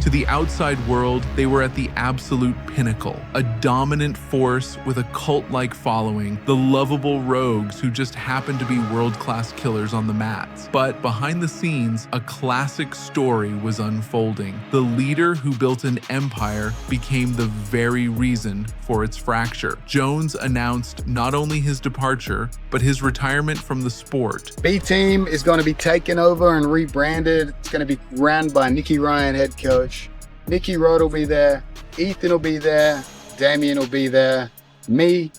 To the outside world, they were at the absolute pinnacle, a dominant force with a cult-like following, the lovable rogues who just happened to be world-class killers on the mats. But behind the scenes, a classic story was unfolding. The leader who built an empire became the very reason for its fracture. Jones announced not only his departure, but his retirement from the sport. B-Team is going to be taken over and rebranded. It's going to be run by Nicky Ryan, head coach. Nicky Rod will be there. Ethan will be there. Damien will be there. Me,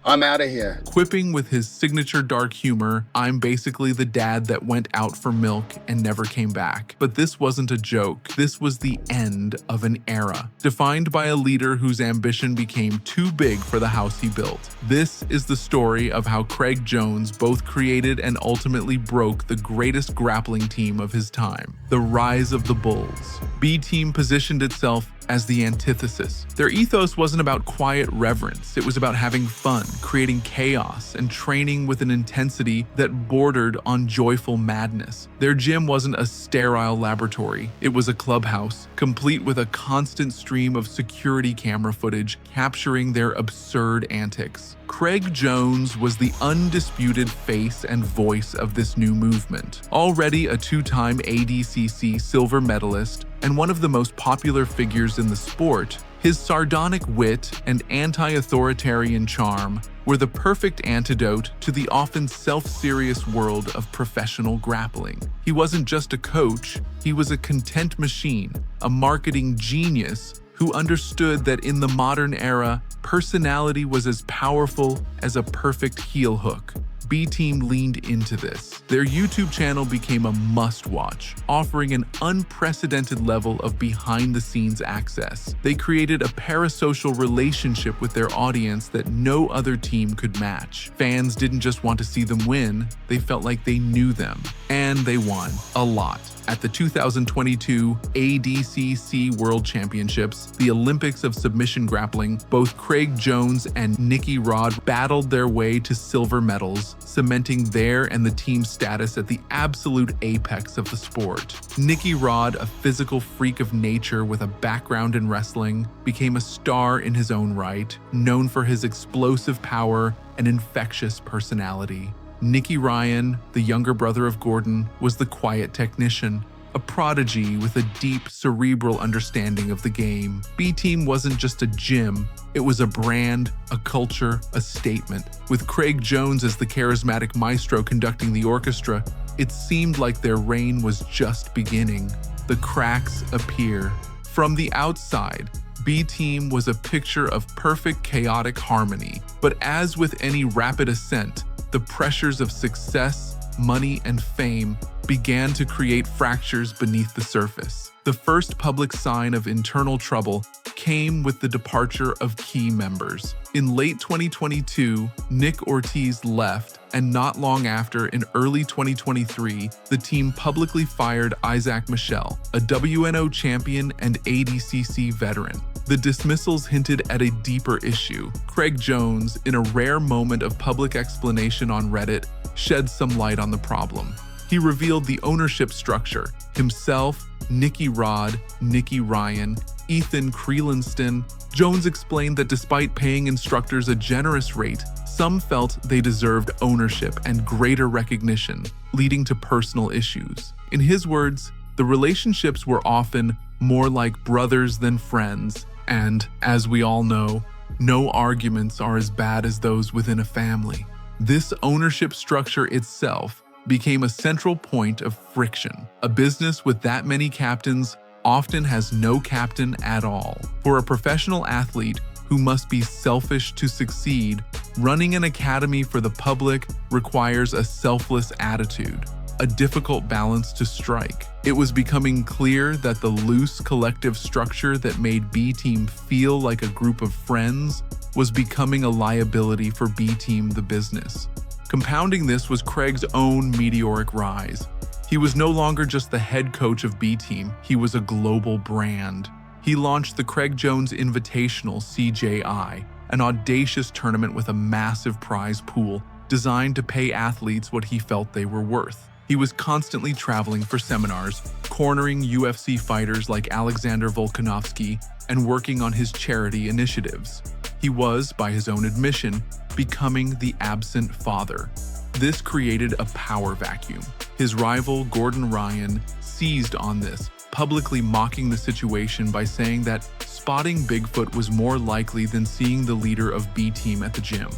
I'm out of here. Quipping with his signature dark humor, I'm basically the dad that went out for milk and never came back. But this wasn't a joke. This was the end of an era, defined by a leader whose ambition became too big for the house he built. This is the story of how Craig Jones both created and ultimately broke the greatest grappling team of his time, the rise of the Bulls. B-Team positioned itself as the antithesis. Their ethos wasn't about quiet reverence, it was about having fun, creating chaos, and training with an intensity that bordered on joyful madness. Their gym wasn't a sterile laboratory, it was a clubhouse, complete with a constant stream of security camera footage capturing their absurd antics. Craig Jones was the undisputed face and voice of this new movement. Already a two-time ADCC silver medalist and one of the most popular figures in the sport, his sardonic wit and anti-authoritarian charm were the perfect antidote to the often self-serious world of professional grappling. He wasn't just a coach, he was a content machine, a marketing genius who understood that in the modern era, personality was as powerful as a perfect heel hook. B-Team leaned into this. Their YouTube channel became a must-watch, offering an unprecedented level of behind-the-scenes access. They created a parasocial relationship with their audience that no other team could match. Fans didn't just want to see them win, they felt like they knew them. And they won. A lot. At the 2022 ADCC World Championships, the Olympics of submission grappling, both Craig Jones and Nicky Rod battled their way to silver medals, cementing their and the team's status at the absolute apex of the sport. Nicky Rod, a physical freak of nature with a background in wrestling, became a star in his own right, known for his explosive power and infectious personality. Nicky Ryan, the younger brother of Gordon, was the quiet technician, a prodigy with a deep, cerebral understanding of the game. B-Team wasn't just a gym, it was a brand, a culture, a statement. With Craig Jones as the charismatic maestro conducting the orchestra, it seemed like their reign was just beginning. The cracks appear. From the outside, B-Team was a picture of perfect chaotic harmony. But as with any rapid ascent, the pressures of success, money, and fame began to create fractures beneath the surface. The first public sign of internal trouble came with the departure of key members. In late 2022, Nick Ortiz left, and not long after, in early 2023, the team publicly fired Isaac Michel, a WNO champion and ADCC veteran. The dismissals hinted at a deeper issue. Craig Jones, in a rare moment of public explanation on Reddit, shed some light on the problem. He revealed the ownership structure: himself, Nicky Rod, Nicky Ryan, Ethan Creelinston. Jones explained that despite paying instructors a generous rate, some felt they deserved ownership and greater recognition, leading to personal issues. In his words, the relationships were often more like brothers than friends, and, as we all know, no arguments are as bad as those within a family. This ownership structure itself became a central point of friction. A business with that many captains often has no captain at all. For a professional athlete who must be selfish to succeed, running an academy for the public requires a selfless attitude, a difficult balance to strike. It was becoming clear that the loose collective structure that made B-Team feel like a group of friends was becoming a liability for B-Team the business. Compounding this was Craig's own meteoric rise. He was no longer just the head coach of B-Team, he was a global brand. He launched the Craig Jones Invitational CJI, an audacious tournament with a massive prize pool designed to pay athletes what he felt they were worth. He was constantly traveling for seminars, cornering UFC fighters like Alexander Volkanovski and working on his charity initiatives. He was, by his own admission, becoming the absent father. This created a power vacuum. His rival, Gordon Ryan, seized on this, publicly mocking the situation by saying that spotting Bigfoot was more likely than seeing the leader of B-Team at the gym.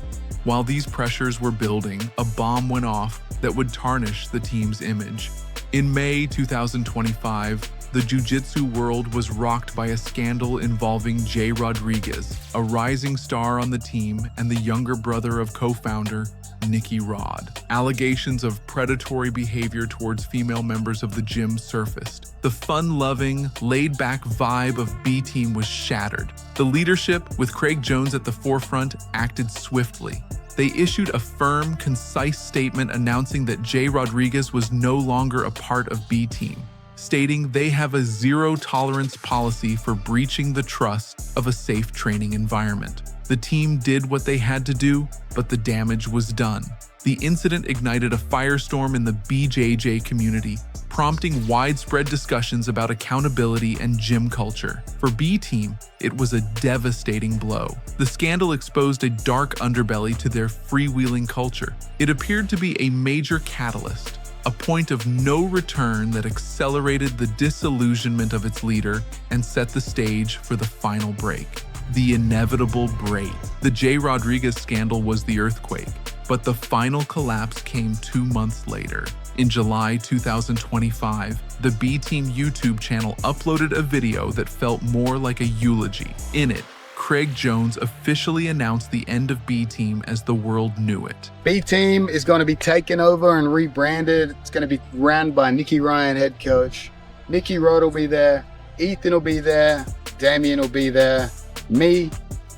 While these pressures were building, a bomb went off that would tarnish the team's image. In May 2025, the jiu-jitsu world was rocked by a scandal involving Jay Rodriguez, a rising star on the team and the younger brother of co-founder Nicky Rod. Allegations of predatory behavior towards female members of the gym surfaced. The fun-loving, laid-back vibe of B-Team was shattered. The leadership, with Craig Jones at the forefront, acted swiftly. They issued a firm, concise statement announcing that Jay Rodriguez was no longer a part of B-Team, stating they have a zero-tolerance policy for breaching the trust of a safe training environment. The team did what they had to do, but the damage was done. The incident ignited a firestorm in the BJJ community, prompting widespread discussions about accountability and gym culture. For B-Team, it was a devastating blow. The scandal exposed a dark underbelly to their freewheeling culture. It appeared to be a major catalyst, a point of no return that accelerated the disillusionment of its leader and set the stage for the final break. The inevitable break. The Jay Rodriguez scandal was the earthquake, but the final collapse came 2 months later. In July 2025, the B-Team YouTube channel uploaded a video that felt more like a eulogy. In it, Craig Jones officially announced the end of B-Team as the world knew it. B-Team is going to be taken over and rebranded. It's going to be ran by Nicky Ryan, head coach. Nicky Rod will be there. Ethan will be there. Damien will be there. Me,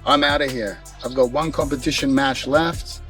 I'm out of here. I've got one competition match left.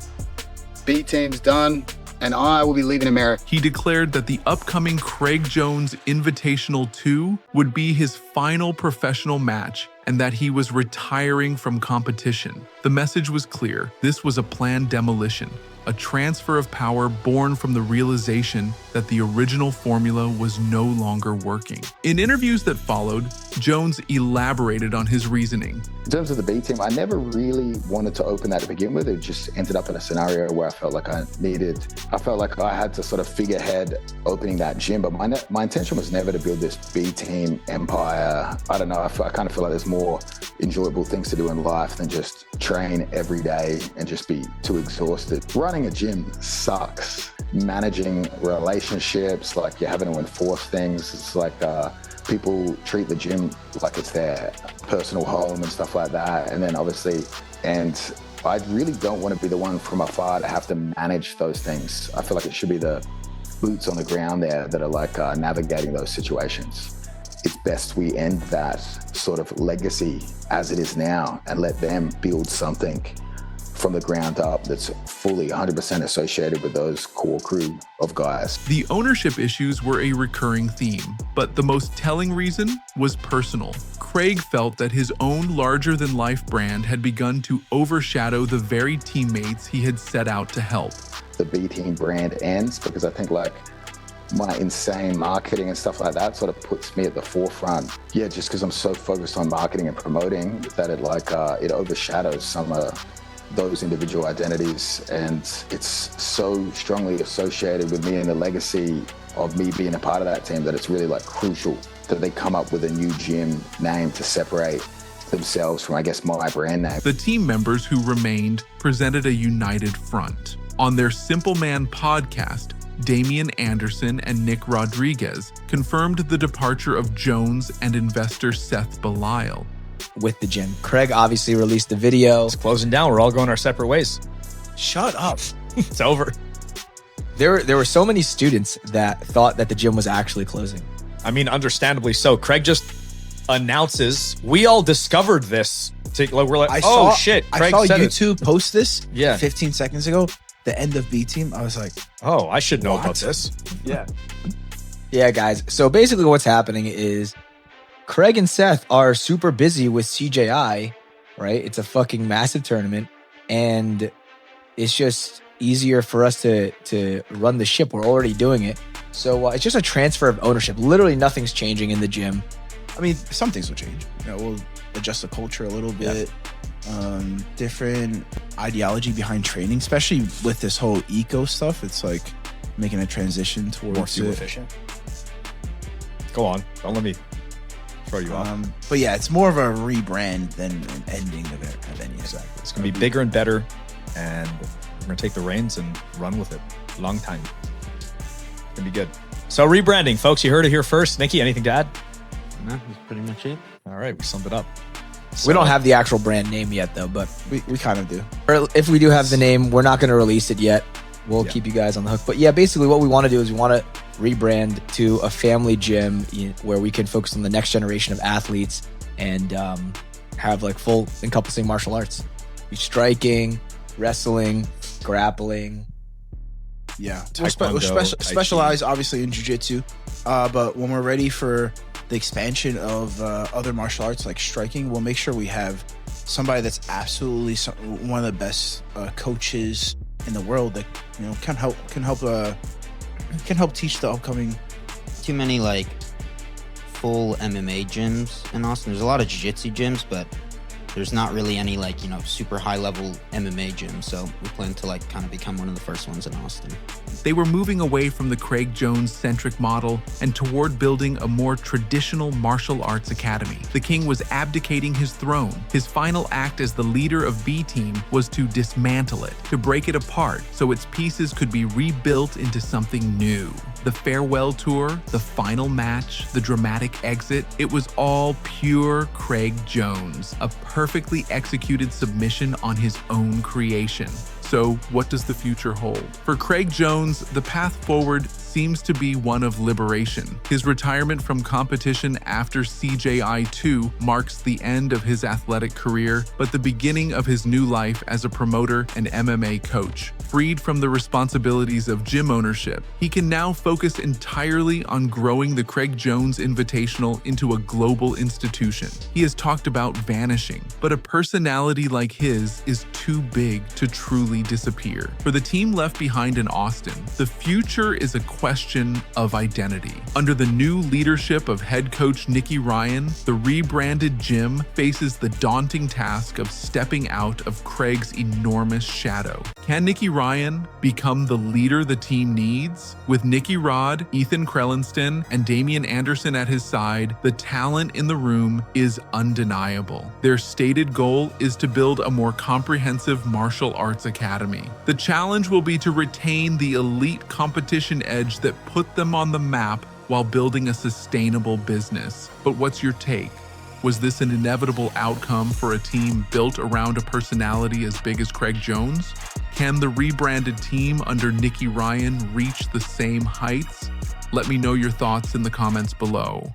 B-Team's done, and I will be leaving America. He declared that the upcoming Craig Jones Invitational 2 would be his final professional match and that he was retiring from competition. The message was clear. This was a planned demolition, a transfer of power born from the realization that the original formula was no longer working. In interviews that followed, Jones elaborated on his reasoning. In terms of the B-Team, I never really wanted to open that to begin with. It just ended up in a scenario where I felt like I had to sort of figure ahead opening that gym, but my intention was never to build this B-Team empire. I don't know, I kind of feel like there's more enjoyable things to do in life than just train every day and just be too exhausted. Running a gym sucks. Managing relationships, like you're having to enforce things. It's like people treat the gym like it's their personal home and stuff like that. And then obviously, and I really don't want to be the one from afar to have to manage those things. I feel like it should be the boots on the ground there that are like navigating those situations. It's best we end that sort of legacy as it is now and let them build something from the ground up that's fully 100% associated with those core crew of guys. The ownership issues were a recurring theme, but the most telling reason was personal. Craig felt that his own larger-than-life brand had begun to overshadow the very teammates he had set out to help. The B-Team brand ends because I think like my insane marketing and stuff like that sort of puts me at the forefront. Yeah, just because I'm so focused on marketing and promoting that it overshadows some of those individual identities, and it's so strongly associated with me and the legacy of me being a part of that team that it's really like crucial that they come up with a new gym name to separate themselves from, I guess, my brand name. The team members who remained presented a united front. On their Simple Man podcast, Damian Anderson and Nick Rodriguez confirmed the departure of Jones and investor Seth Belial. With the gym. Craig obviously released the video. It's closing down. We're all going our separate ways. Shut up. It's over. There were so many students that thought that the gym was actually closing. I mean, understandably so. Craig just announces, we all discovered this. We're like, shit. Craig I saw said YouTube post this 15 seconds ago. The end of B-Team. I was like, oh, I should know what? about this. Yeah. Yeah, guys. So basically what's happening is Craig and Seth are super busy with CJI, right? It's a fucking massive tournament, and it's just easier for us to run the ship. We're already doing it. So it's just a transfer of ownership. Literally nothing's changing in the gym. I mean, some things will change. We'll adjust the culture a little bit. Different ideology behind training, especially with this whole eco stuff. It's like making a transition towards more fuel efficient. Go on, don't let me throw you off. But yeah, it's more of a rebrand than an ending of any. Exactly. It's gonna be bigger and better, and we're gonna take the reins and run with it. Long time. It's gonna be good. So rebranding, folks. You heard it here first. Nikki, anything to add? No, that's pretty much it. All right, we summed it up. So, we don't have the actual brand name yet, though, but we kind of do. Or if we do have the name, we're not going to release it yet. We'll keep you guys on the hook. But yeah, basically what we want to do is we want to rebrand to a family gym where we can focus on the next generation of athletes and have like full encompassing martial arts. Striking, wrestling, grappling. Yeah, we're specialize obviously in jiu-jitsu, but when we're ready for the expansion of other martial arts like striking, we'll make sure we have somebody that's absolutely one of the best coaches in the world that can help teach the upcoming. Too many like full MMA gyms in Austin. There's a lot of jiu-jitsu gyms, but there's not really any like super high level MMA gyms. So we plan to like kind of become one of the first ones in Austin. They were moving away from the Craig Jones-centric model and toward building a more traditional martial arts academy. The king was abdicating his throne. His final act as the leader of B-Team was to dismantle it, to break it apart so its pieces could be rebuilt into something new. The farewell tour, the final match, the dramatic exit, it was all pure Craig Jones, a perfectly executed submission on his own creation. So what does the future hold? For Craig Jones, the path forward seems to be one of liberation. His retirement from competition after CJI 2 marks the end of his athletic career, but the beginning of his new life as a promoter and MMA coach. Freed from the responsibilities of gym ownership, he can now focus entirely on growing the Craig Jones Invitational into a global institution. He has talked about vanishing, but a personality like his is too big to truly disappear. For the team left behind in Austin, the future is a question of identity. Under the new leadership of head coach Nicky Ryan, the rebranded gym faces the daunting task of stepping out of Craig's enormous shadow. Can Nicky Ryan become the leader the team needs? With Nicky Rod, Ethan Krellinston, and Damian Anderson at his side, the talent in the room is undeniable. Their stated goal is to build a more comprehensive martial arts academy. The challenge will be to retain the elite competition edge that put them on the map while building a sustainable business. But what's your take? Was this an inevitable outcome for a team built around a personality as big as Craig Jones? Can the rebranded team under Nicky Ryan reach the same heights? Let me know your thoughts in the comments below.